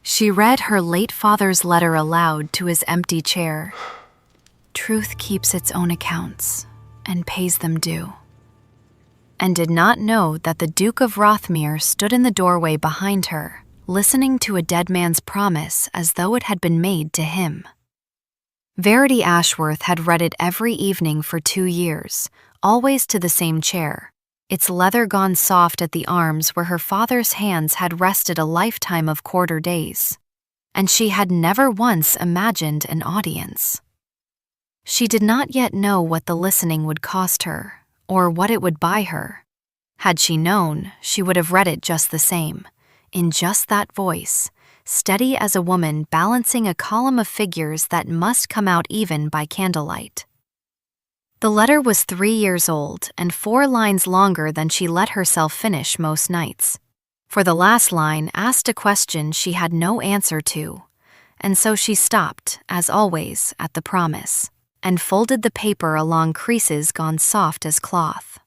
She read her late father's letter aloud to his empty chair. Truth keeps its own accounts and pays them due. And did not know that the Duke of Rothmere stood in the doorway behind her, listening to a dead man's promise as though it had been made to him. Verity Ashworth had read it every evening for 2 years, always to the same chair, its leather gone soft at the arms where her father's hands had rested a lifetime of quarter days, and she had never once imagined an audience. She did not yet know what the listening would cost her, or what it would buy her. Had she known, she would have read it just the same, in just that voice, steady as a woman balancing a column of figures that must come out even by candlelight. The letter was 3 years old and 4 lines longer than she let herself finish most nights, for the last line asked a question she had no answer to, and so she stopped, as always, at the promise, and folded the paper along creases gone soft as cloth.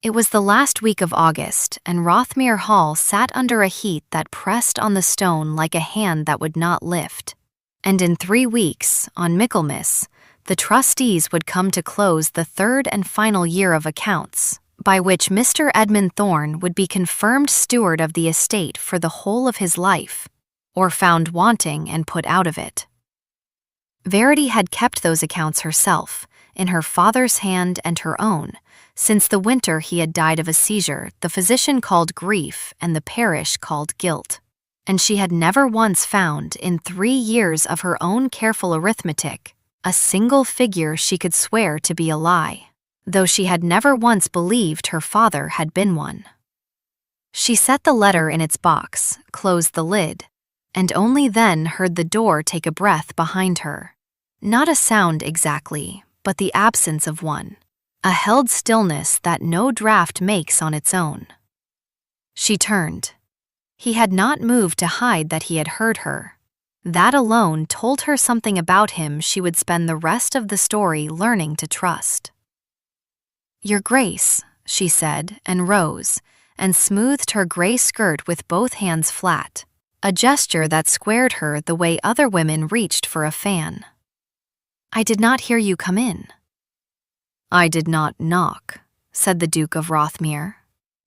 It was the last week of August, and Rothmere Hall sat under a heat that pressed on the stone like a hand that would not lift. And in 3 weeks, on Michaelmas, the trustees would come to close the 3rd and final year of accounts, by which Mr. Edmund Thorne would be confirmed steward of the estate for the whole of his life, or found wanting and put out of it. Verity had kept those accounts herself, in her father's hand and her own, since the winter he had died of a seizure the physician called grief and the parish called guilt, and she had never once found, in 3 years of her own careful arithmetic, a single figure she could swear to be a lie, though she had never once believed her father had been one. She set the letter in its box, closed the lid, and only then heard the door take a breath behind her. Not a sound exactly, but the absence of one, a held stillness that no draught makes on its own. She turned. He had not moved to hide that he had heard her. That alone told her something about him she would spend the rest of the story learning to trust. "Your Grace," she said, and rose, and smoothed her gray skirt with both hands flat, a gesture that squared her the way other women reached for a fan. "I did not hear you come in." "I did not knock," said the Duke of Rothmere,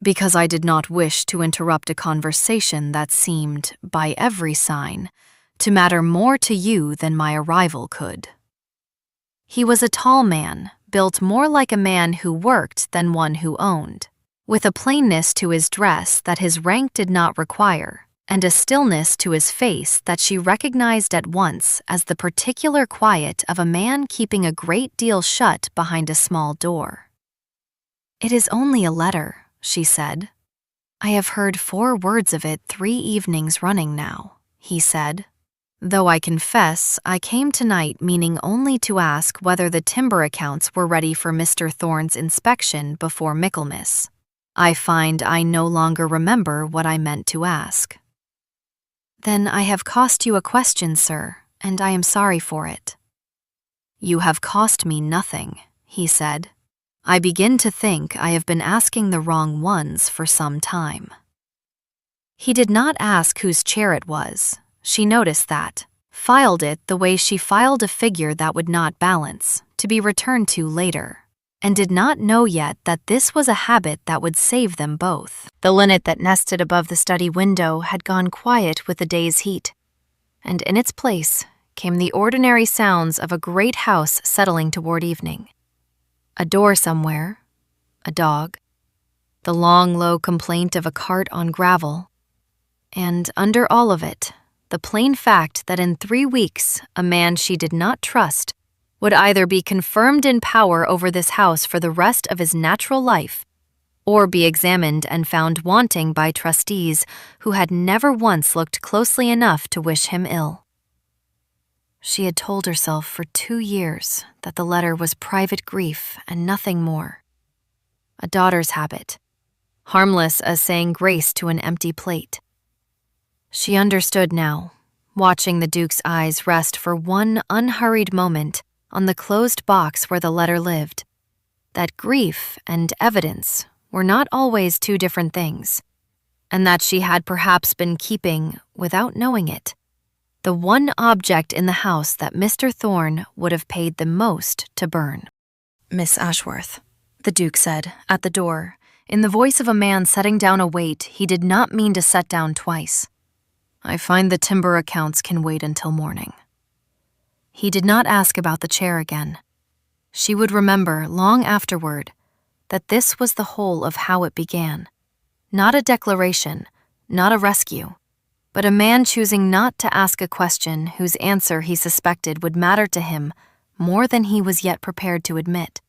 "because I did not wish to interrupt a conversation that seemed, by every sign, to matter more to you than my arrival could." He was a tall man, built more like a man who worked than one who owned, with a plainness to his dress that his rank did not require, and a stillness to his face that she recognized at once as the particular quiet of a man keeping a great deal shut behind a small door. "It is only a letter," she said. "I have heard 4 words of it 3 evenings running now," he said. "Though I confess I came tonight meaning only to ask whether the timber accounts were ready for Mr. Thorne's inspection before Michaelmas. I find I no longer remember what I meant to ask." "Then I have cost you a question, sir, and I am sorry for it." "You have cost me nothing," he said. "I begin to think I have been asking the wrong ones for some time." He did not ask whose chair it was. She noticed that, filed it the way she filed a figure that would not balance, to be returned to later, and did not know yet that this was a habit that would save them both. The linnet that nested above the study window had gone quiet with the day's heat, and in its place came the ordinary sounds of a great house settling toward evening. A door somewhere, a dog, the long, low complaint of a cart on gravel, and under all of it, the plain fact that in 3 weeks a man she did not trust would either be confirmed in power over this house for the rest of his natural life, or be examined and found wanting by trustees who had never once looked closely enough to wish him ill. She had told herself for 2 years that the letter was private grief and nothing more. A daughter's habit, harmless as saying grace to an empty plate. She understood now, watching the Duke's eyes rest for one unhurried moment on the closed box where the letter lived, that grief and evidence were not always 2 different things, and that she had perhaps been keeping, without knowing it, the one object in the house that Mr. Thorne would have paid the most to burn. "Miss Ashworth," the Duke said, at the door, in the voice of a man setting down a weight he did not mean to set down twice. "I find the timber accounts can wait until morning." He did not ask about the chair again. She would remember, long afterward, that this was the whole of how it began. Not a declaration, not a rescue, but a man choosing not to ask a question whose answer he suspected would matter to him more than he was yet prepared to admit,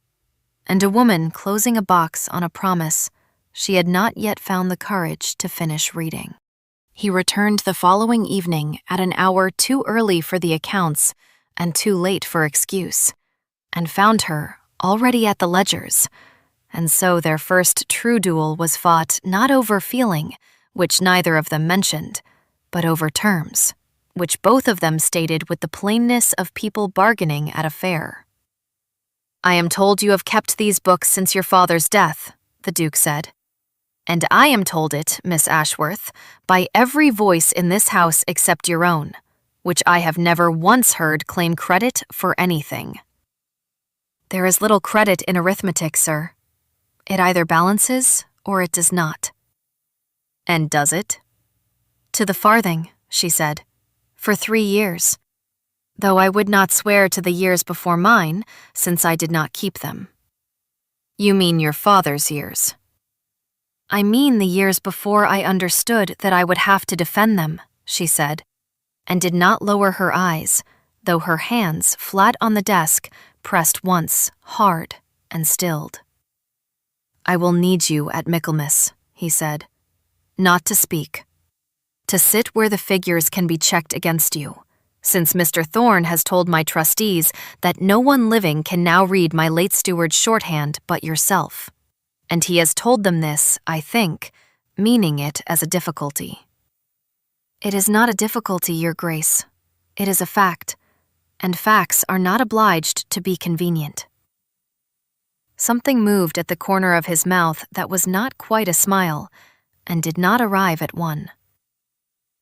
and a woman closing a box on a promise she had not yet found the courage to finish reading. He returned the following evening at an hour too early for the accounts and too late for excuse, and found her already at the ledgers, and so their first true duel was fought not over feeling, which neither of them mentioned, but over terms, which both of them stated with the plainness of people bargaining at a fair. "I am told you have kept these books since your father's death," the Duke said. "And I am told it, Miss Ashworth, by every voice in this house except your own, which I have never once heard claim credit for anything." "There is little credit in arithmetic, sir. It either balances or it does not." "And does it?" "To the farthing," she said, "for 3 years, though I would not swear to the years before mine, since I did not keep them." "You mean your father's years?" "I mean the years before I understood that I would have to defend them," she said, and did not lower her eyes, though her hands, flat on the desk, pressed once, hard, and stilled. "I will need you at Michaelmas," he said, "not to speak. To sit where the figures can be checked against you, since Mr. Thorne has told my trustees that no one living can now read my late steward's shorthand but yourself. And he has told them this, I think, meaning it as a difficulty." "It is not a difficulty, Your Grace. It is a fact, and facts are not obliged to be convenient." Something moved at the corner of his mouth that was not quite a smile, and did not arrive at one.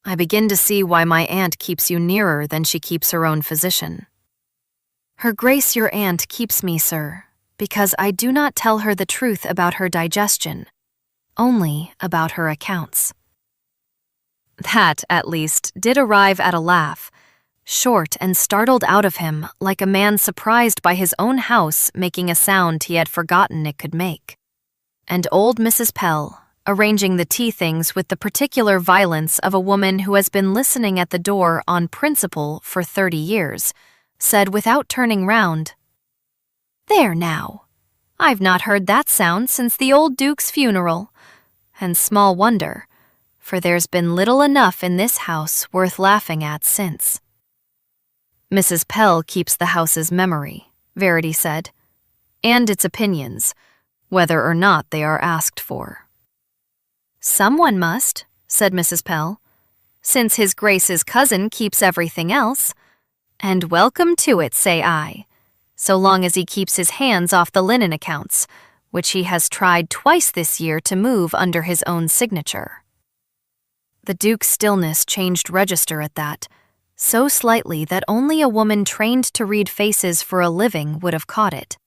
"I begin to see why my aunt keeps you nearer than she keeps her own physician." "Her Grace your aunt keeps me, sir, because I do not tell her the truth about her digestion, only about her accounts." That, at least, did arrive at a laugh, short and startled out of him like a man surprised by his own house making a sound he had forgotten it could make. And old Mrs. Pell, arranging the tea things with the particular violence of a woman who has been listening at the door on principle for 30 years, said without turning round, "There now, I've not heard that sound since the old Duke's funeral, and small wonder, for there's been little enough in this house worth laughing at since." "Mrs. Pell keeps the house's memory," Verity said, "and its opinions, whether or not they are asked for." "Someone must," said Mrs. Pell, "since his Grace's cousin keeps everything else, and welcome to it, say I, so long as he keeps his hands off the linen accounts, which he has tried twice this year to move under his own signature." The Duke's stillness changed register at that, so slightly that only a woman trained to read faces for a living would have caught it.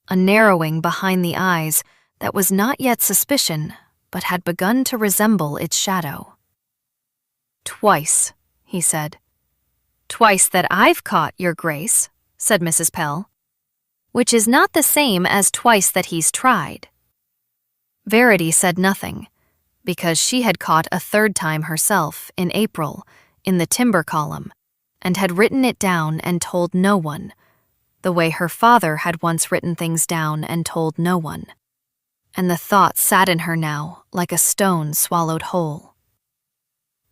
A narrowing behind the eyes that was not yet suspicion, but had begun to resemble its shadow. "Twice," he said. "Twice that I've caught, Your Grace," said Mrs. Pell, "which is not the same as twice that he's tried." Verity said nothing, because she had caught a third time herself in April, in the timber column, and had written it down and told no one, the way her father had once written things down and told no one. And the thought sat in her now like a stone swallowed whole.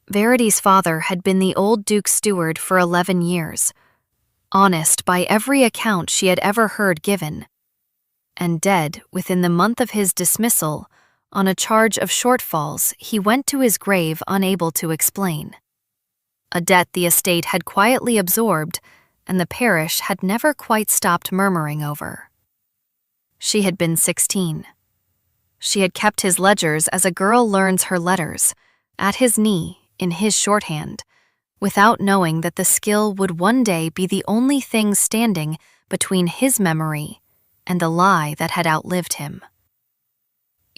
Verity's father had been the old Duke's steward for 11 years, honest by every account she had ever heard given, and dead within the month of his dismissal on a charge of shortfalls he went to his grave unable to explain. A debt the estate had quietly absorbed and the parish had never quite stopped murmuring over. She had been 16. She had kept his ledgers as a girl learns her letters, at his knee, in his shorthand, without knowing that the skill would one day be the only thing standing between his memory and the lie that had outlived him.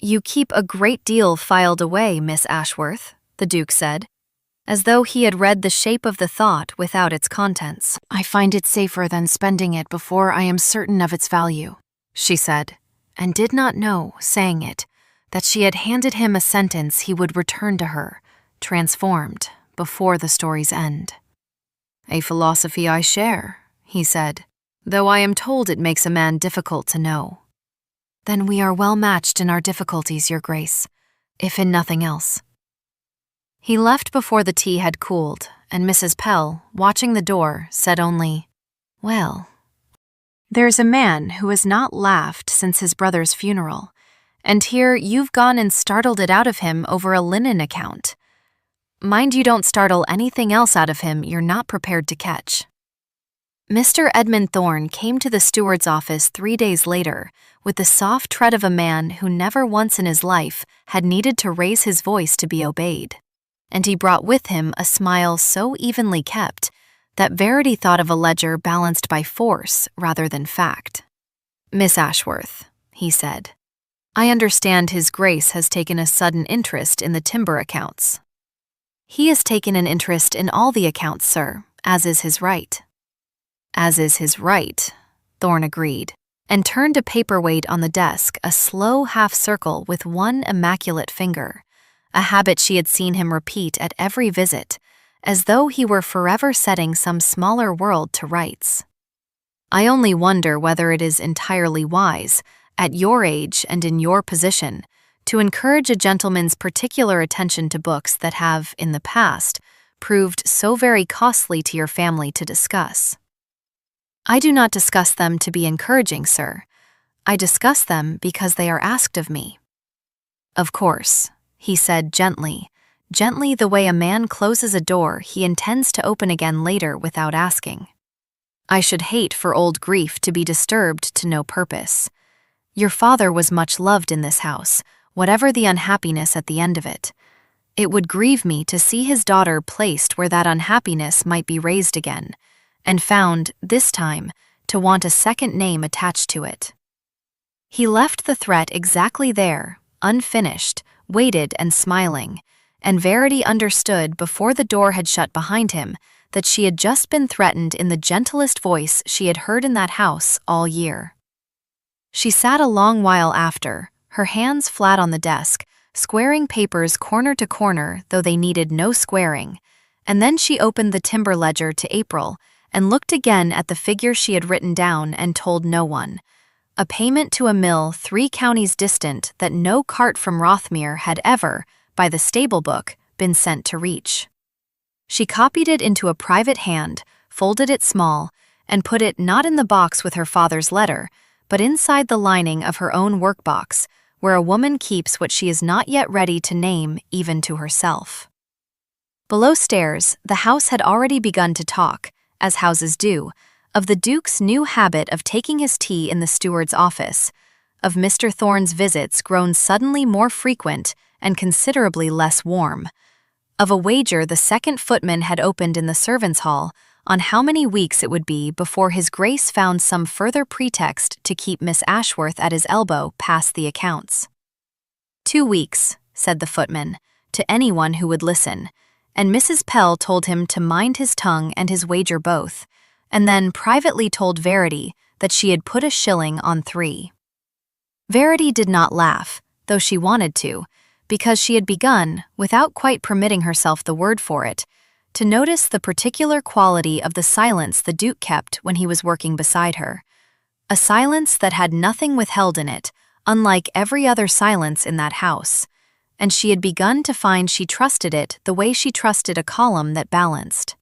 "You keep a great deal filed away, Miss Ashworth," the Duke said, as though he had read the shape of the thought without its contents. "I find it safer than spending it before I am certain of its value," she said, and did not know, saying it, that she had handed him a sentence he would return to her, transformed, before the story's end. "A philosophy I share," he said, "though I am told it makes a man difficult to know." "Then we are well matched in our difficulties, Your Grace, if in nothing else." He left before the tea had cooled, and Mrs. Pell, watching the door, said only, "Well, there's a man who has not laughed since his brother's funeral, and here you've gone and startled it out of him over a linen account. Mind you don't startle anything else out of him you're not prepared to catch." Mr. Edmund Thorne came to the steward's office 3 days later with the soft tread of a man who never once in his life had needed to raise his voice to be obeyed, and he brought with him a smile so evenly kept that Verity thought of a ledger balanced by force rather than fact. "Miss Ashworth," he said, "I understand His Grace has taken a sudden interest in the timber accounts." "He has taken an interest in all the accounts, sir, as is his right." "As is his right," Thorne agreed, and turned a paperweight on the desk a slow half-circle with one immaculate finger, a habit she had seen him repeat at every visit, as though he were forever setting some smaller world to rights. "I only wonder whether it is entirely wise, at your age and in your position, to encourage a gentleman's particular attention to books that have, in the past, proved so very costly to your family to discuss." "I do not discuss them to be encouraging, sir. I discuss them because they are asked of me." "Of course," he said gently the way a man closes a door he intends to open again later without asking. "I should hate for old grief to be disturbed to no purpose. Your father was much loved in this house, whatever the unhappiness at the end of it. It would grieve me to see his daughter placed where that unhappiness might be raised again, and found, this time, to want a second name attached to it." He left the threat exactly there, unfinished, waited and smiling, and Verity understood before the door had shut behind him that she had just been threatened in the gentlest voice she had heard in that house all year. She sat a long while after, her hands flat on the desk, squaring papers corner to corner though they needed no squaring, and then she opened the timber ledger to April and looked again at the figure she had written down and told no one, a payment to a mill 3 counties distant that no cart from Rothmere had ever, by the stable book, been sent to reach. She copied it into a private hand, folded it small, and put it not in the box with her father's letter, but inside the lining of her own workbox, where a woman keeps what she is not yet ready to name even to herself. Below stairs, the house had already begun to talk, as houses do, of the Duke's new habit of taking his tea in the steward's office, of Mr. Thorne's visits grown suddenly more frequent and considerably less warm, of a wager the second footman had opened in the servants' hall on how many weeks it would be before His Grace found some further pretext to keep Miss Ashworth at his elbow past the accounts. 2 weeks, said the footman, to anyone who would listen, and Mrs. Pell told him to mind his tongue and his wager both, and then privately told Verity that she had put a shilling on 3. Verity did not laugh, though she wanted to, because she had begun, without quite permitting herself the word for it, to notice the particular quality of the silence the Duke kept when he was working beside her, a silence that had nothing withheld in it, unlike every other silence in that house, and she had begun to find she trusted it the way she trusted a column that balanced.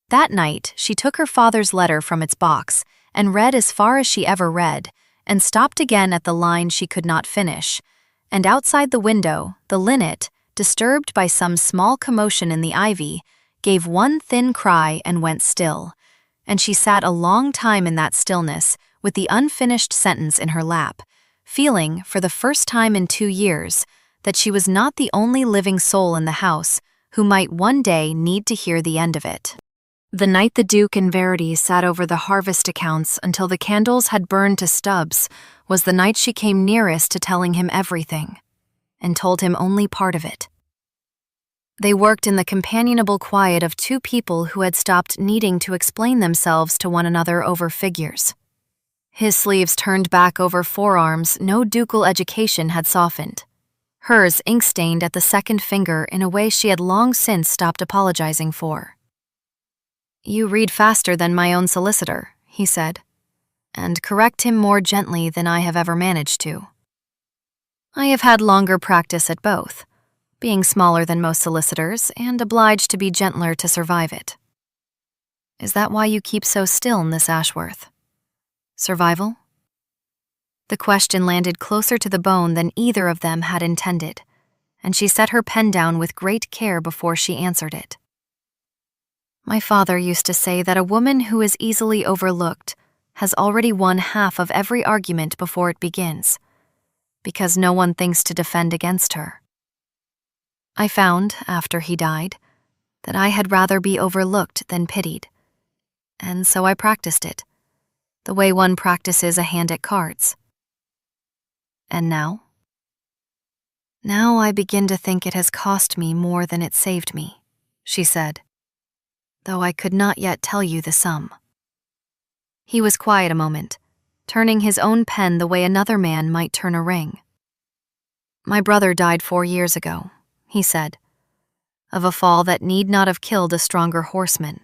That night, she took her father's letter from its box and read as far as she ever read, and stopped again at the line she could not finish, and outside the window, the linnet, disturbed by some small commotion in the ivy, gave one thin cry and went still, and she sat a long time in that stillness with the unfinished sentence in her lap, feeling, for the first time in 2 years, that she was not the only living soul in the house who might one day need to hear the end of it. The night the Duke and Verity sat over the harvest accounts until the candles had burned to stubs was the night she came nearest to telling him everything, and told him only part of it. They worked in the companionable quiet of two people who had stopped needing to explain themselves to one another over figures. His sleeves turned back over forearms no ducal education had softened, hers ink-stained at the second finger in a way she had long since stopped apologizing for. "You read faster than my own solicitor," he said, "and correct him more gently than I have ever managed to. I have had longer practice at both, being smaller than most solicitors and obliged to be gentler to survive it. Is that why you keep so still, Miss Ashworth? Survival?" The question landed closer to the bone than either of them had intended, and she set her pen down with great care before she answered it. "My father used to say that a woman who is easily overlooked has already won half of every argument before it begins, because no one thinks to defend against her. I found, after he died, that I had rather be overlooked than pitied, and so I practiced it, the way one practices a hand at cards. And now? Now I begin to think it has cost me more than it saved me," she said, "though I could not yet tell you the sum." He was quiet a moment, turning his own pen the way another man might turn a ring. "My brother died 4 years ago," he said, "of a fall that need not have killed a stronger horseman.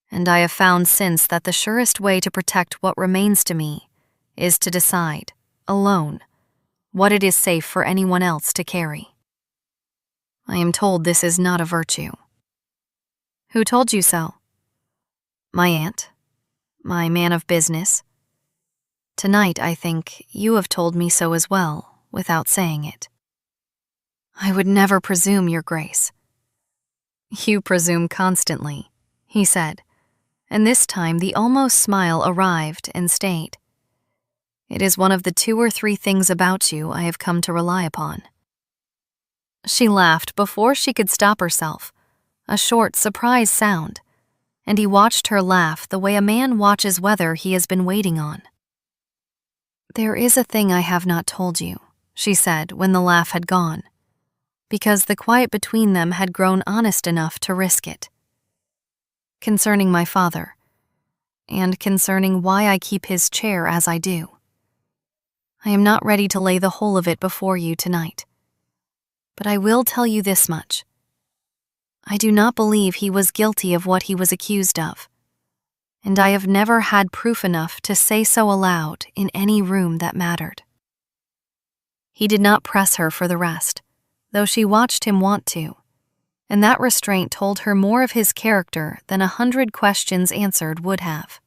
And I have found since that the surest way to protect what remains to me is to decide, alone, what it is safe for anyone else to carry. I am told this is not a virtue." "Who told you so?" "My aunt, my man of business. Tonight, I think, you have told me so as well, without saying it." "I would never presume, Your Grace." "You presume constantly," he said, and this time the almost smile arrived and stayed. "It is one of the 2 or 3 things about you I have come to rely upon." She laughed before she could stop herself, a short, surprised sound, and he watched her laugh the way a man watches whether he has been waiting on. "There is a thing I have not told you," she said when the laugh had gone, because the quiet between them had grown honest enough to risk it. "Concerning my father, and concerning why I keep his chair as I do. I am not ready to lay the whole of it before you tonight, but I will tell you this much. I do not believe he was guilty of what he was accused of, and I have never had proof enough to say so aloud in any room that mattered." He did not press her for the rest, though she watched him want to, and that restraint told her more of his character than 100 questions answered would have.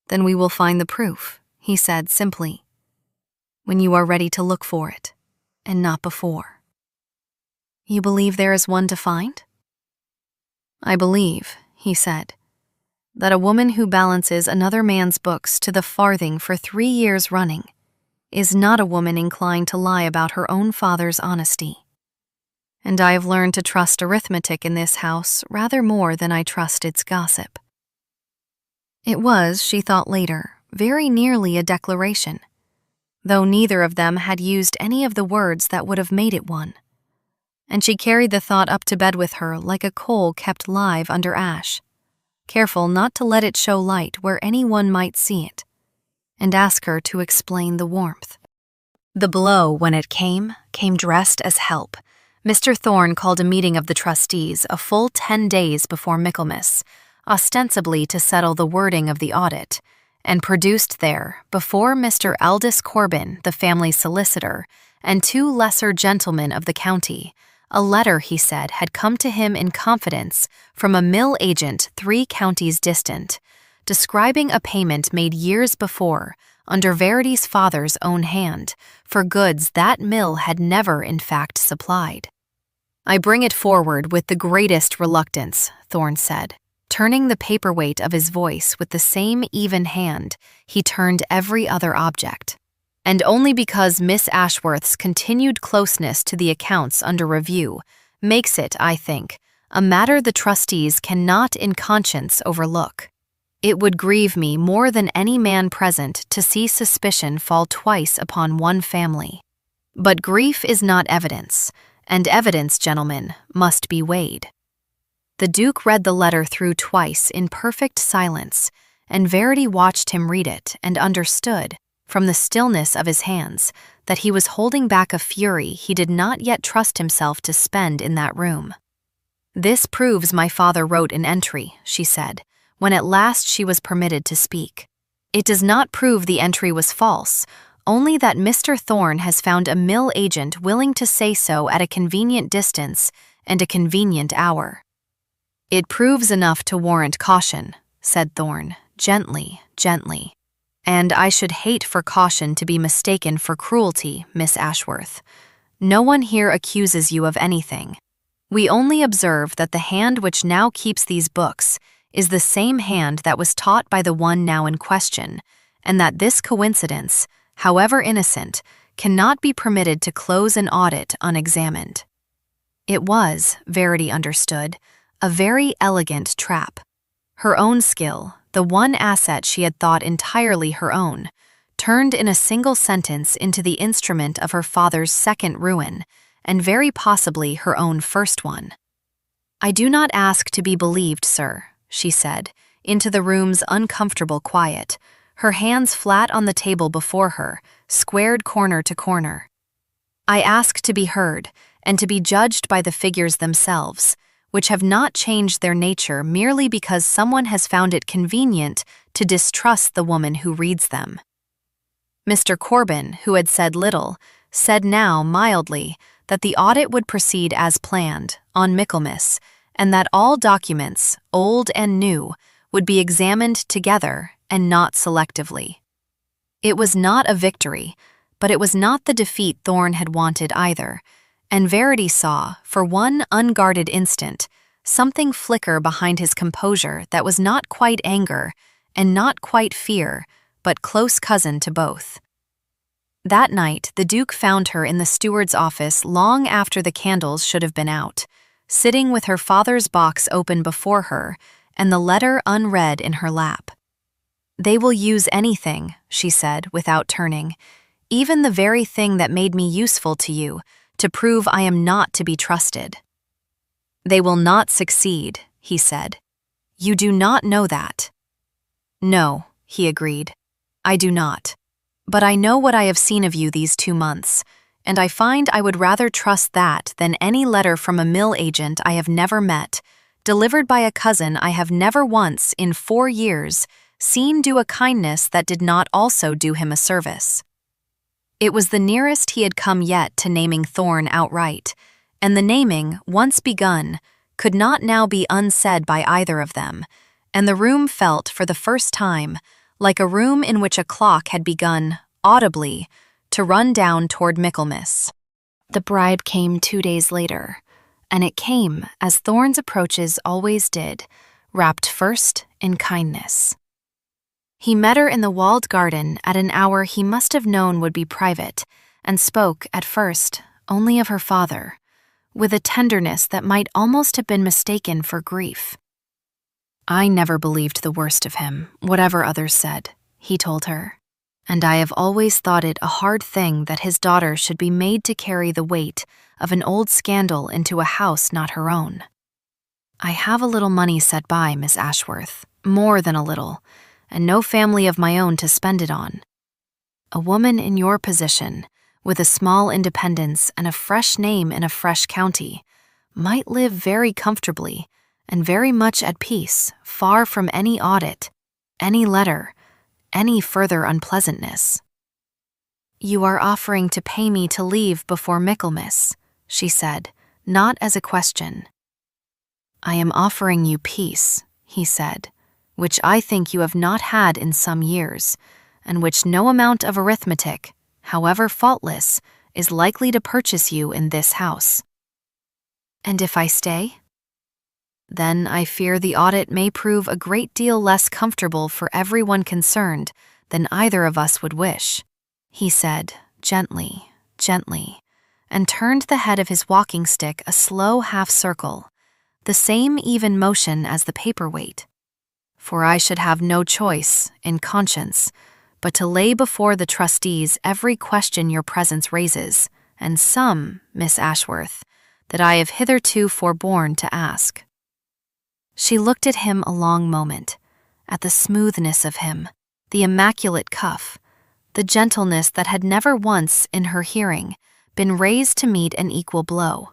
"Then we will find the proof," he said simply, "when you are ready to look for it, and not before." "You believe there is one to find?" "I believe," he said, "that a woman who balances another man's books to the farthing for 3 years running is not a woman inclined to lie about her own father's honesty. And I have learned to trust arithmetic in this house rather more than I trust its gossip." It was, she thought later, very nearly a declaration, though neither of them had used any of the words that would have made it one, and she carried the thought up to bed with her like a coal kept live under ash, careful not to let it show light where anyone might see it, and ask her to explain the warmth. The blow, when it came dressed as help. Mr. Thorne called a meeting of the trustees a full 10 days before Michaelmas, ostensibly to settle the wording of the audit, and produced there, before Mr. Aldous Corbin, the family solicitor, and 2 lesser gentlemen of the county, a letter, he said, had come to him in confidence from a mill agent 3 counties distant, describing a payment made years before, under Verity's father's own hand, for goods that mill had never in fact supplied. "I bring it forward with the greatest reluctance," Thorne said, turning the paperweight of his voice with the same even hand he turned every other object. and only because Miss Ashworth's continued closeness to the accounts under review makes it, I think, a matter the trustees cannot in conscience overlook. It would grieve me more than any man present to see suspicion fall twice upon one family. But grief is not evidence, and evidence, gentlemen, must be weighed. The Duke read the letter through twice in perfect silence, and Verity watched him read it and understood, from the stillness of his hands, that he was holding back a fury he did not yet trust himself to spend in that room. "This proves my father wrote an entry," she said, when at last she was permitted to speak. "It does not prove the entry was false, only that Mr. Thorne has found a mill agent willing to say so at a convenient distance and a convenient hour." "It proves enough to warrant caution," said Thorne, gently. "And I should hate for caution to be mistaken for cruelty, Miss Ashworth. No one here accuses you of anything. We only observe that the hand which now keeps these books is the same hand that was taught by the one now in question, and that this coincidence, however innocent, cannot be permitted to close an audit unexamined." It was, Verity understood, a very elegant trap. Her own skill, the one asset she had thought entirely her own, turned in a single sentence into the instrument of her father's second ruin, and very possibly her own first one. "I do not ask to be believed, sir," she said, into the room's uncomfortable quiet, her hands flat on the table before her, squared corner to corner. "I ask to be heard, and to be judged by the figures themselves, which have not changed their nature merely because someone has found it convenient to distrust the woman who reads them." Mr. Corbin, who had said little, said now mildly that the audit would proceed as planned, on Michaelmas, and that all documents, old and new, would be examined together and not selectively. It was not a victory, but it was not the defeat Thorne had wanted either, and Verity saw, for one unguarded instant, something flicker behind his composure that was not quite anger and not quite fear, but close cousin to both. That night, the Duke found her in the steward's office long after the candles should have been out, sitting with her father's box open before her and the letter unread in her lap. "They will use anything," she said without turning, "even the very thing that made me useful to you, to prove I am not to be trusted." "They will not succeed," he said. "You do not know that." "No," he agreed, "I do not. But I know what I have seen of you these 2 months, and I find I would rather trust that than any letter from a mill agent I have never met, delivered by a cousin I have never once, in 4 years, seen do a kindness that did not also do him a service." It was the nearest he had come yet to naming Thorne outright, and the naming, once begun, could not now be unsaid by either of them, and the room felt, for the first time, like a room in which a clock had begun, audibly, to run down toward Michaelmas. The bribe came 2 days later, and it came, as Thorne's approaches always did, wrapped first in kindness. He met her in the walled garden at an hour he must have known would be private, and spoke, at first, only of her father, with a tenderness that might almost have been mistaken for grief. "I never believed the worst of him, whatever others said," he told her, "and I have always thought it a hard thing that his daughter should be made to carry the weight of an old scandal into a house not her own. I have a little money set by, Miss Ashworth, more than a little, and no family of my own to spend it on. A woman in your position, with a small independence and a fresh name in a fresh county, might live very comfortably and very much at peace, far from any audit, any letter, any further unpleasantness." "You are offering to pay me to leave before Michaelmas," she said, not as a question. "I am offering you peace," he said, "which I think you have not had in some years, and which no amount of arithmetic, however faultless, is likely to purchase you in this house." "And if I stay?" "Then I fear the audit may prove a great deal less comfortable for everyone concerned than either of us would wish. he said, gently, gently, and turned the head of his walking stick a slow half-circle, the same even motion as the paperweight. For I should have no choice, in conscience, but to lay before the trustees every question your presence raises, and some, Miss Ashworth, that I have hitherto forborne to ask. She looked at him a long moment, at the smoothness of him, the immaculate cuff, the gentleness that had never once, in her hearing, been raised to meet an equal blow,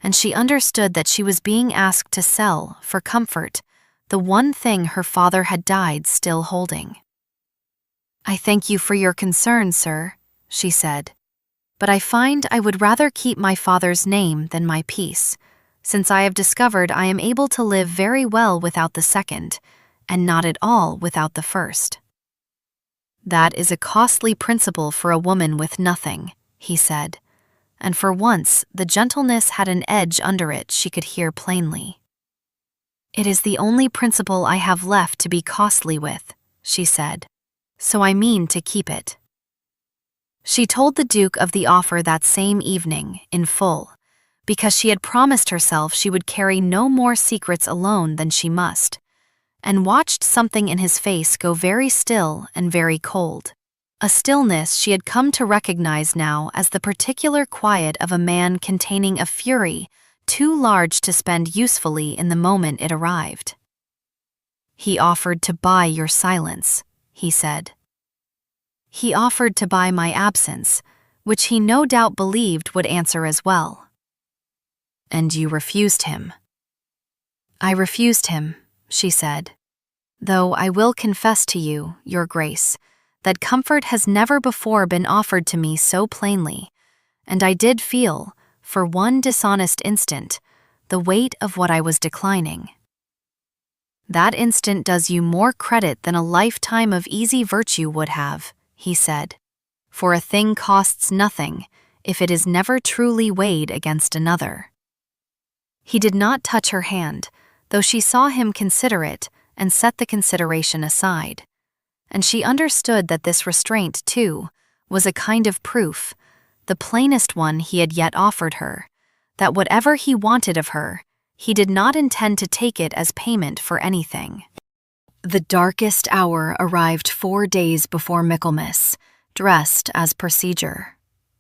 and she understood that she was being asked to sell, for comfort, the one thing her father had died still holding. "I thank you for your concern, sir," she said, "but I find I would rather keep my father's name than my peace, since I have discovered I am able to live very well without the second, and not at all without the first." "That is a costly principle for a woman with nothing," he said, and for once the gentleness had an edge under it she could hear plainly. "It is the only principle I have left to be costly with," she said, "so I mean to keep it." She told the Duke of the offer that same evening, in full, because she had promised herself she would carry no more secrets alone than she must, and watched something in his face go very still and very cold, a stillness she had come to recognize now as the particular quiet of a man containing a fury too large to spend usefully in the moment it arrived. "He offered to buy your silence," he said. "He offered to buy my absence, which he no doubt believed would answer as well." "And you refused him?" "I refused him," she said, "though I will confess to you, Your Grace, that comfort has never before been offered to me so plainly, and I did feel, for one dishonest instant, the weight of what I was declining." "That instant does you more credit than a lifetime of easy virtue would have," he said, "for a thing costs nothing if it is never truly weighed against another." He did not touch her hand, though she saw him consider it and set the consideration aside, and she understood that this restraint, too, was a kind of proof, the plainest one he had yet offered her, that whatever he wanted of her, he did not intend to take it as payment for anything. The darkest hour arrived 4 days before Michaelmas, dressed as procedure.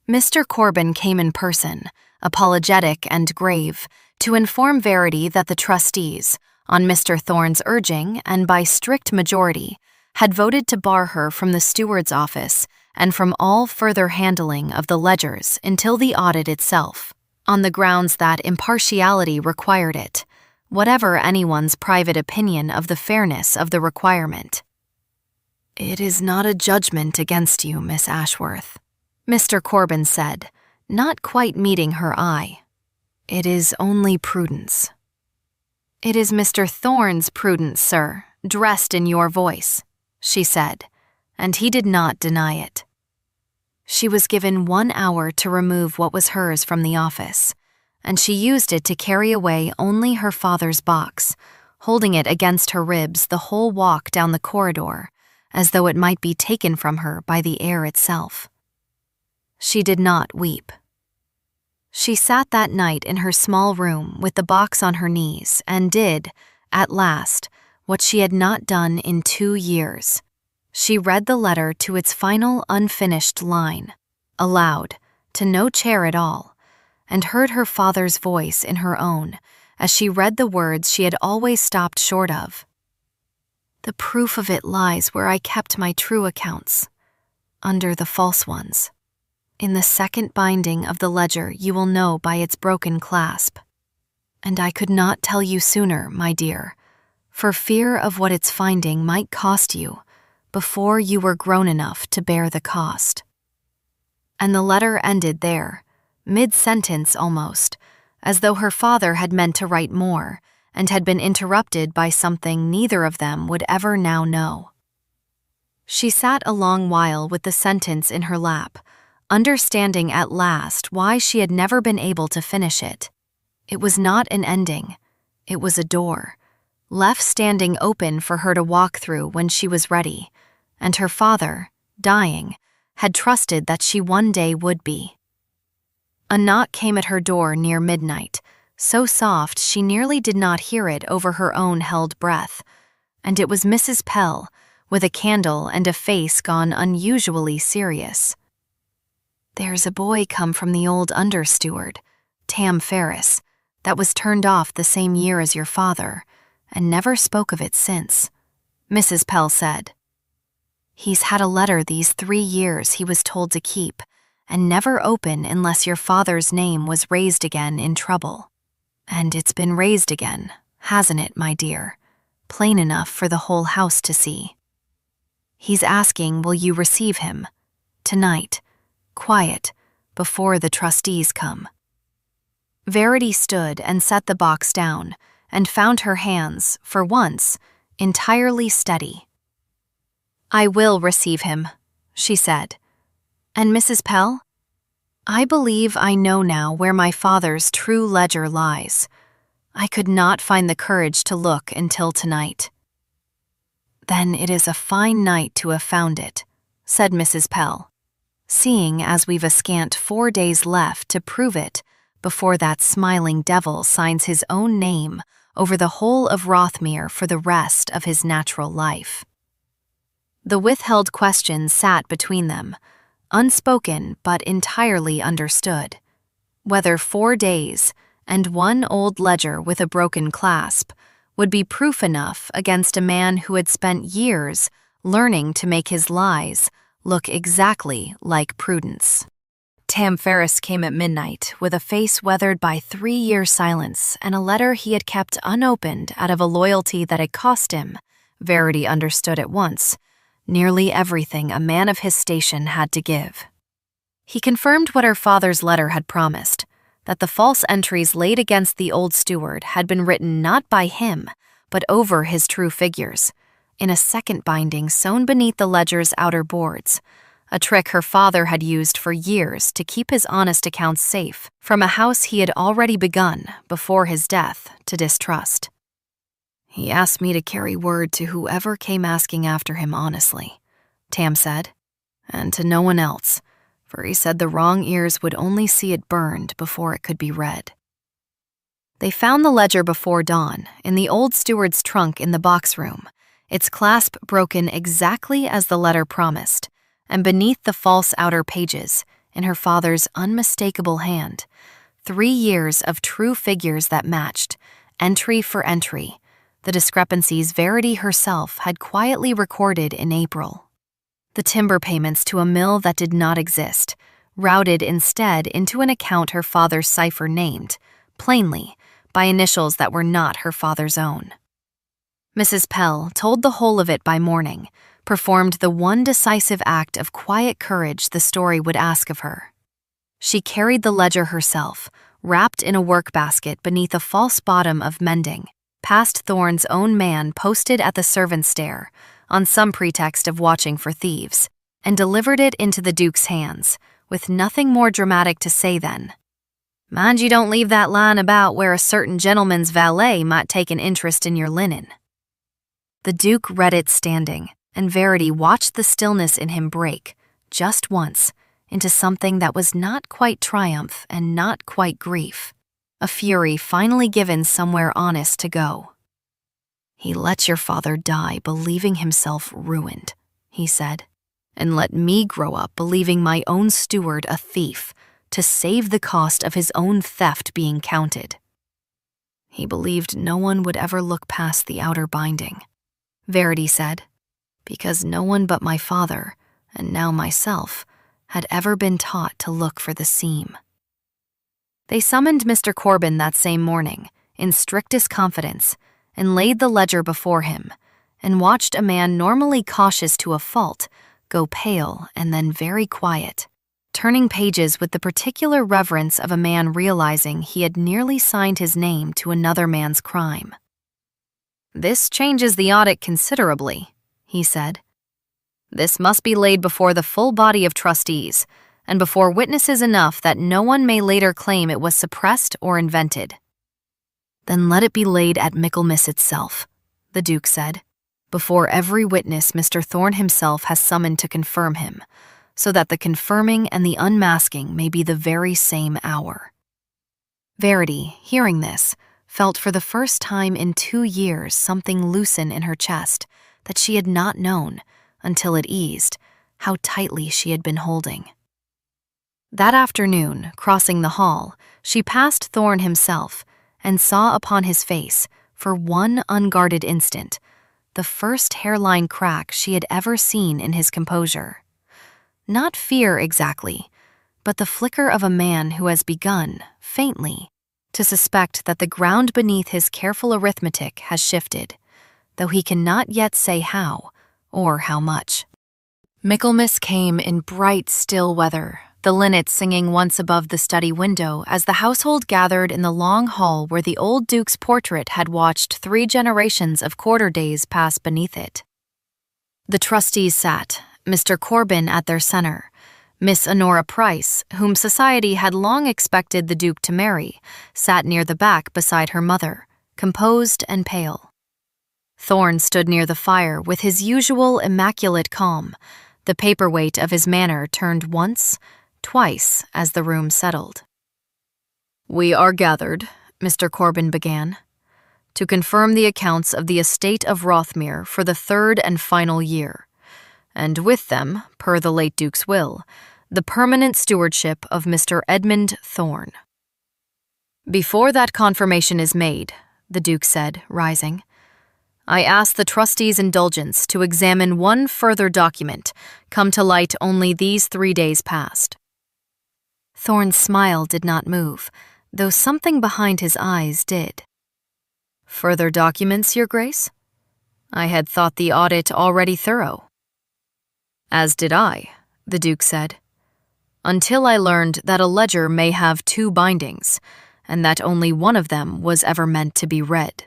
Mr. Corbin came in person, apologetic and grave, to inform Verity that the trustees, on Mr. Thorne's urging and by strict majority, had voted to bar her from the steward's office and from all further handling of the ledgers until the audit itself, on the grounds that impartiality required it, whatever anyone's private opinion of the fairness of the requirement. "It is not a judgment against you, Miss Ashworth," Mr. Corbin said, not quite meeting her eye. "It is only prudence." "It is Mr. Thorne's prudence, sir, dressed in your voice," she said, and he did not deny it. She was given 1 hour to remove what was hers from the office, and she used it to carry away only her father's box, holding it against her ribs the whole walk down the corridor, as though it might be taken from her by the air itself. She did not weep. She sat that night in her small room with the box on her knees and did, at last, what she had not done in 2 years. She read the letter to its final unfinished line, aloud, to no chair at all, and heard her father's voice in her own as she read the words she had always stopped short of. "The proof of it lies where I kept my true accounts, under the false ones. In the second binding of the ledger you will know by its broken clasp. And I could not tell you sooner, my dear, for fear of what its finding might cost you before you were grown enough to bear the cost." And the letter ended there, mid-sentence almost, as though her father had meant to write more and had been interrupted by something neither of them would ever now know. She sat a long while with the sentence in her lap, understanding at last why she had never been able to finish it. It was not an ending, it was a door, left standing open for her to walk through when she was ready, and her father, dying, had trusted that she one day would be. A knock came at her door near midnight, so soft she nearly did not hear it over her own held breath, and it was Mrs. Pell, with a candle and a face gone unusually serious. "There's a boy come from the old under-steward, Tam Ferris, that was turned off the same year as your father, and never spoke of it since," Mrs. Pell said. "He's had a letter these 3 years he was told to keep, and never open unless your father's name was raised again in trouble. And it's been raised again, hasn't it, my dear? Plain enough for the whole house to see. He's asking will you receive him, tonight, quiet, before the trustees come." Verity stood and set the box down, and found her hands, for once, entirely steady. "I will receive him," she said. "And Mrs. Pell? I believe I know now where my father's true ledger lies. I could not find the courage to look until tonight." "Then it is a fine night to have found it," said Mrs. Pell, "seeing as we've a scant 4 days left to prove it before that smiling devil signs his own name over the whole of Rothmere for the rest of his natural life." The withheld question sat between them, unspoken but entirely understood. Whether 4 days and one old ledger with a broken clasp would be proof enough against a man who had spent years learning to make his lies look exactly like prudence. Tam Ferris came at midnight with a face weathered by 3-year silence and a letter he had kept unopened out of a loyalty that had cost him, Verity understood at once, nearly everything a man of his station had to give. He confirmed what her father's letter had promised, that the false entries laid against the old steward had been written not by him, but over his true figures, in a second binding sewn beneath the ledger's outer boards, a trick her father had used for years to keep his honest accounts safe from a house he had already begun, before his death, to distrust. "He asked me to carry word to whoever came asking after him honestly," Tam said, "and to no one else, for he said the wrong ears would only see it burned before it could be read." They found the ledger before dawn in the old steward's trunk in the box room, its clasp broken exactly as the letter promised, and beneath the false outer pages, in her father's unmistakable hand, 3 years of true figures that matched, entry for entry, the discrepancies Verity herself had quietly recorded in April. The timber payments to a mill that did not exist, routed instead into an account her father's cipher named, plainly, by initials that were not her father's own. Mrs. Pell told the whole of it by morning, performed the one decisive act of quiet courage the story would ask of her. She carried the ledger herself, wrapped in a work basket beneath a false bottom of mending, past Thorne's own man posted at the servants' stair, on some pretext of watching for thieves, and delivered it into the Duke's hands, with nothing more dramatic to say than, "Mind you don't leave that lying about where a certain gentleman's valet might take an interest in your linen." The Duke read it standing, and Verity watched the stillness in him break, just once, into something that was not quite triumph and not quite grief, a fury finally given somewhere honest to go. "He let your father die believing himself ruined," he said, "and let me grow up believing my own steward a thief, to save the cost of his own theft being counted. He believed no one would ever look past the outer binding," Verity said, "because no one but my father, and now myself, had ever been taught to look for the seam." They summoned Mr. Corbin that same morning, in strictest confidence, and laid the ledger before him, and watched a man normally cautious to a fault go pale and then very quiet, turning pages with the particular reverence of a man realizing he had nearly signed his name to another man's crime. "This changes the audit considerably," he said. "This must be laid before the full body of trustees, and before witnesses enough that no one may later claim it was suppressed or invented." "Then let it be laid at Michaelmas itself," the Duke said, "before every witness Mr. Thorne himself has summoned to confirm him, so that the confirming and the unmasking may be the very same hour. Verity, hearing this, felt for the first time in 2 years something loosen in her chest that she had not known, until it eased, how tightly she had been holding. That afternoon, crossing the hall, she passed Thorn himself and saw upon his face, for one unguarded instant, the first hairline crack she had ever seen in his composure. Not fear exactly, but the flicker of a man who has begun, faintly, to suspect that the ground beneath his careful arithmetic has shifted, though he cannot yet say how or how much. Michaelmas came in bright, still weather, the linnets singing once above the study window as the household gathered in the long hall where the old Duke's portrait had watched 3 generations of quarter days pass beneath it. The trustees sat, Mr. Corbin at their center. Miss Honora Price, whom society had long expected the Duke to marry, sat near the back beside her mother, composed and pale. Thorn stood near the fire with his usual immaculate calm, the paperweight of his manner turned once, twice as the room settled. "We are gathered," Mr. Corbin began, "to confirm the accounts of the estate of Rothmere for the 3rd and final year, and with them, per the late Duke's will, the permanent stewardship of Mr. Edmund Thorn." "Before that confirmation is made," the Duke said, rising, "I ask the trustees' indulgence to examine one further document, come to light only these 3 days past." Thorn's smile did not move, though something behind his eyes did. "Further documents, Your Grace? I had thought the audit already thorough." "As did I," the Duke said, "until I learned that a ledger may have 2 bindings, and that only one of them was ever meant to be read."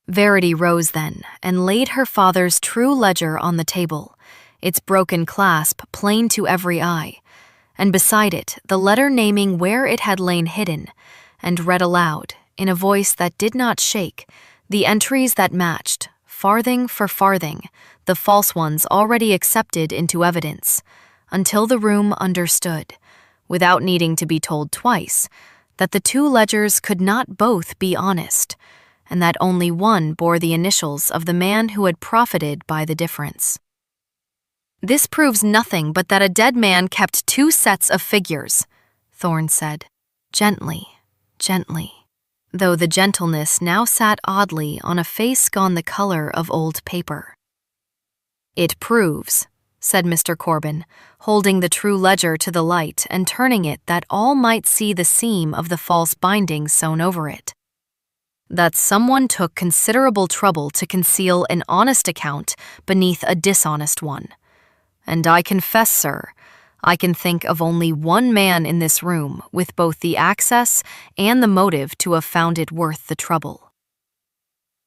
Verity rose then and laid her father's true ledger on the table, its broken clasp plain to every eye, and beside it the letter naming where it had lain hidden, and read aloud, in a voice that did not shake, the entries that matched, farthing for farthing, the false ones already accepted into evidence, until the room understood, without needing to be told twice, that the 2 ledgers could not both be honest, and that only one bore the initials of the man who had profited by the difference. "This proves nothing but that a dead man kept 2 sets of figures," Thorn said, gently, though the gentleness now sat oddly on a face gone the color of old paper. "It proves," said Mr. Corbin, holding the true ledger to the light and turning it that all might see the seam of the false binding sewn over it, "that someone took considerable trouble to conceal an honest account beneath a dishonest one. And I confess, sir, I can think of only one man in this room with both the access and the motive to have found it worth the trouble."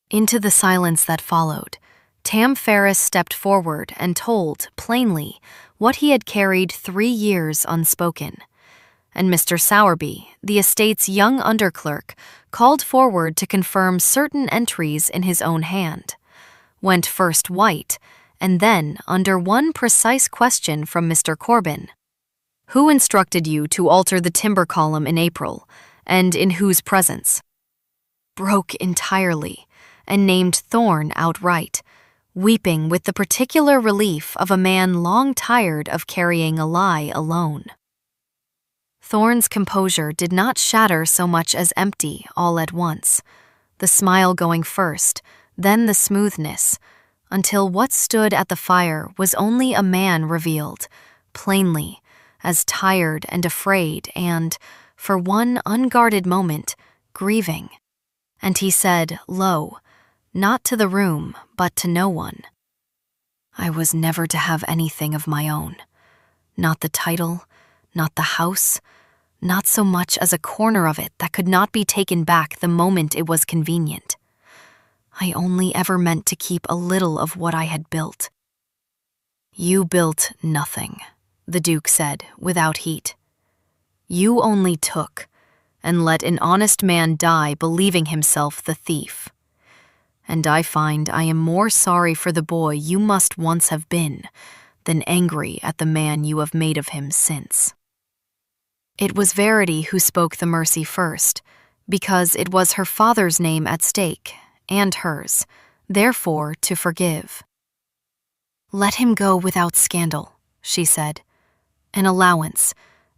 Into the silence that followed, Tam Ferris stepped forward and told, plainly, what he had carried 3 years unspoken, and Mr. Sowerby, the estate's young underclerk, called forward to confirm certain entries in his own hand, went first white, and then under one precise question from Mr. Corbin. "Who instructed you to alter the timber column in April, and in whose presence?" Broke entirely, and named Thorn outright, weeping with the particular relief of a man long tired of carrying a lie alone. Thorn's composure did not shatter so much as empty all at once, the smile going first, then the smoothness, until what stood at the fire was only a man revealed, plainly, as tired and afraid and, for one unguarded moment, grieving. And he said, low, not to the room, but to no one, "I was never to have anything of my own, not the title, not the house, not so much as a corner of it that could not be taken back the moment it was convenient. I only ever meant to keep a little of what I had built." "You built nothing," the Duke said, without heat. "You only took, and let an honest man die believing himself the thief. And I find I am more sorry for the boy you must once have been than angry at the man you have made of him since." It was Verity who spoke the mercy first, because it was her father's name at stake, and hers, therefore to forgive. "Let him go without scandal," she said. "An allowance,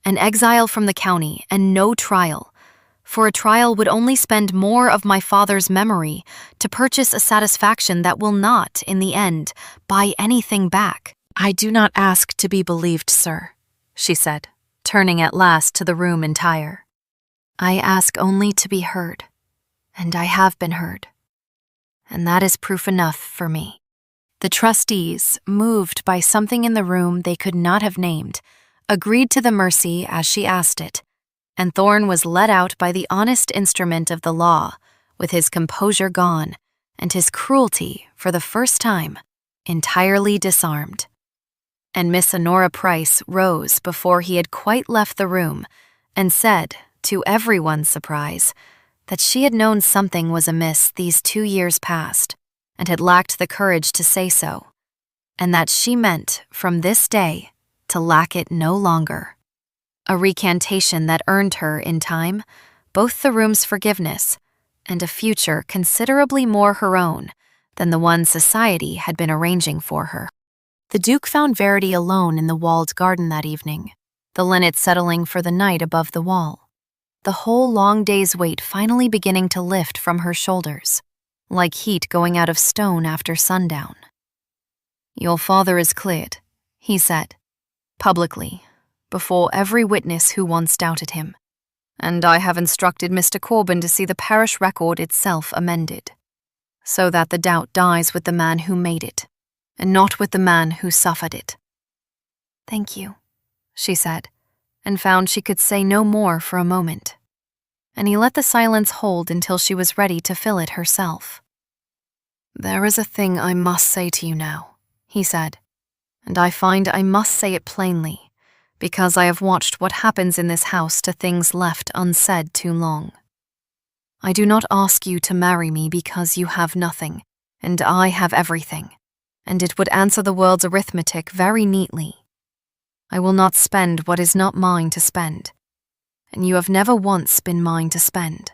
an exile from the county, and no trial, for a trial would only spend more of my father's memory to purchase a satisfaction that will not, in the end, buy anything back." "I do not ask to be believed, sir," she said, turning at last to the room entire. "I ask only to be heard, and I have been heard, and that is proof enough for me." The trustees, moved by something in the room they could not have named, agreed to the mercy as she asked it, and Thorne was led out by the honest instrument of the law, with his composure gone, and his cruelty, for the first time, entirely disarmed. And Miss Honora Price rose before he had quite left the room, and said, to everyone's surprise, that she had known something was amiss these 2 years past, and had lacked the courage to say so, and that she meant, from this day, to lack it no longer. A recantation that earned her, in time, both the room's forgiveness and a future considerably more her own than the one society had been arranging for her. The Duke found Verity alone in the walled garden that evening, the linnet settling for the night above the wall, the whole long day's weight finally beginning to lift from her shoulders, like heat going out of stone after sundown. "Your father is cleared," he said, publicly, before every witness who once doubted him, "and I have instructed Mr. Corbin to see the parish record itself amended, so that the doubt dies with the man who made it, and not with the man who suffered it." "Thank you," she said, and found she could say no more for a moment, and he let the silence hold until she was ready to fill it herself. "There is a thing I must say to you now," he said, "and I find I must say it plainly, because I have watched what happens in this house to things left unsaid too long. I do not ask you to marry me because you have nothing, and I have everything, and it would answer the world's arithmetic very neatly. I will not spend what is not mine to spend, and you have never once been mine to spend,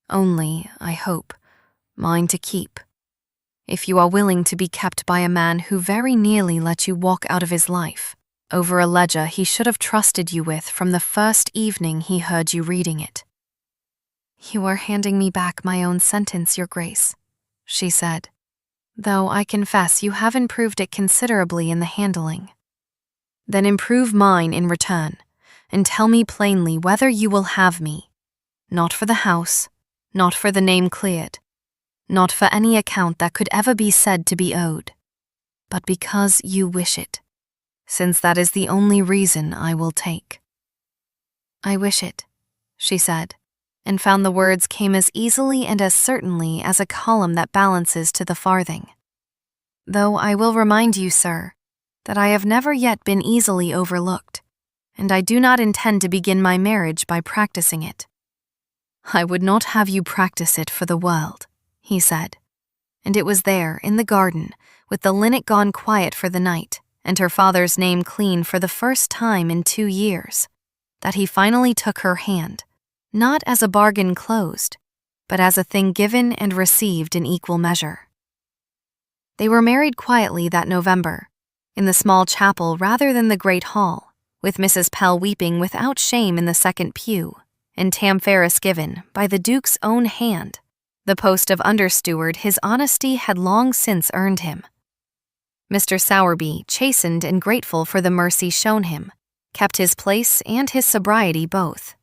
only, I hope, mine to keep. If you are willing to be kept by a man who very nearly let you walk out of his life, over a ledger he should have trusted you with from the first evening he heard you reading it." "You are handing me back my own sentence, Your Grace," she said, "though I confess you have improved it considerably in the handling." "Then improve mine in return, and tell me plainly whether you will have me, not for the house, not for the name cleared, not for any account that could ever be said to be owed, but because you wish it, since that is the only reason I will take." "I wish it," she said, and found the words came as easily and as certainly as a column that balances to the farthing. "Though I will remind you, sir, that I have never yet been easily overlooked, and I do not intend to begin my marriage by practicing it." "I would not have you practice it for the world," he said, and it was there, in the garden, with the linnet gone quiet for the night, and her father's name clean for the first time in 2 years, that he finally took her hand, not as a bargain closed, but as a thing given and received in equal measure. They were married quietly that November, in the small chapel rather than the great hall, with Mrs. Pell weeping without shame in the second pew, and Tam Ferris given, by the Duke's own hand, the post of understeward his honesty had long since earned him. Mr. Sowerby, chastened and grateful for the mercy shown him, kept his place and his sobriety both.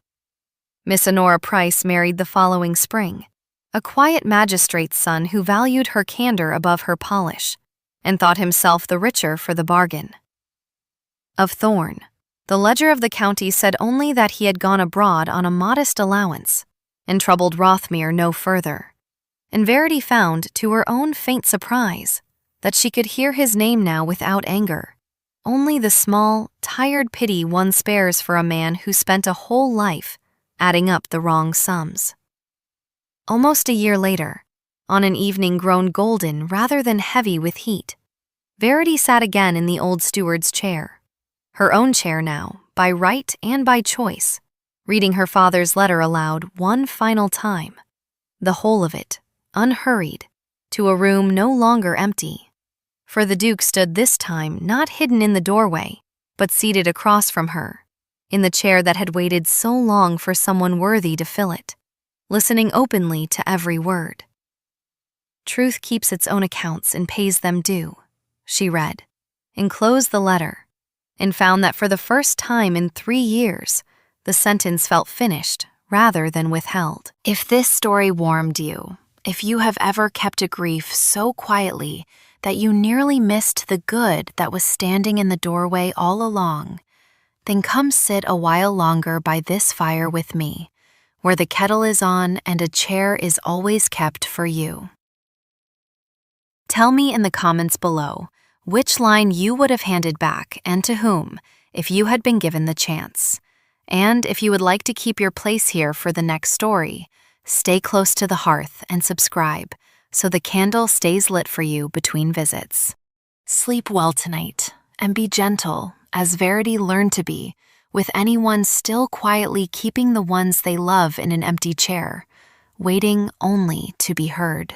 Miss Honora Price married the following spring, a quiet magistrate's son who valued her candor above her polish, and thought himself the richer for the bargain. Of Thorne, the ledger of the county said only that he had gone abroad on a modest allowance, and troubled Rothmere no further, and Verity found, to her own faint surprise, that she could hear his name now without anger, only the small, tired pity one spares for a man who spent a whole life adding up the wrong sums. Almost a year later, on an evening grown golden rather than heavy with heat, Verity sat again in the old steward's chair, her own chair now, by right and by choice, reading her father's letter aloud one final time, the whole of it, unhurried, to a room no longer empty. For the Duke stood this time not hidden in the doorway, but seated across from her, in the chair that had waited so long for someone worthy to fill it, listening openly to every word. "Truth keeps its own accounts and pays them due," she read, enclosed the letter, and found that for the first time in 3 years, the sentence felt finished rather than withheld. If this story warmed you, if you have ever kept a grief so quietly that you nearly missed the good that was standing in the doorway all along, then come sit a while longer by this fire with me, where the kettle is on and a chair is always kept for you. Tell me in the comments below which line you would have handed back and to whom if you had been given the chance. And if you would like to keep your place here for the next story, stay close to the hearth and subscribe so the candle stays lit for you between visits. Sleep well tonight and be gentle as Verity learned to be with anyone still quietly keeping the ones they love in an empty chair, waiting only to be heard.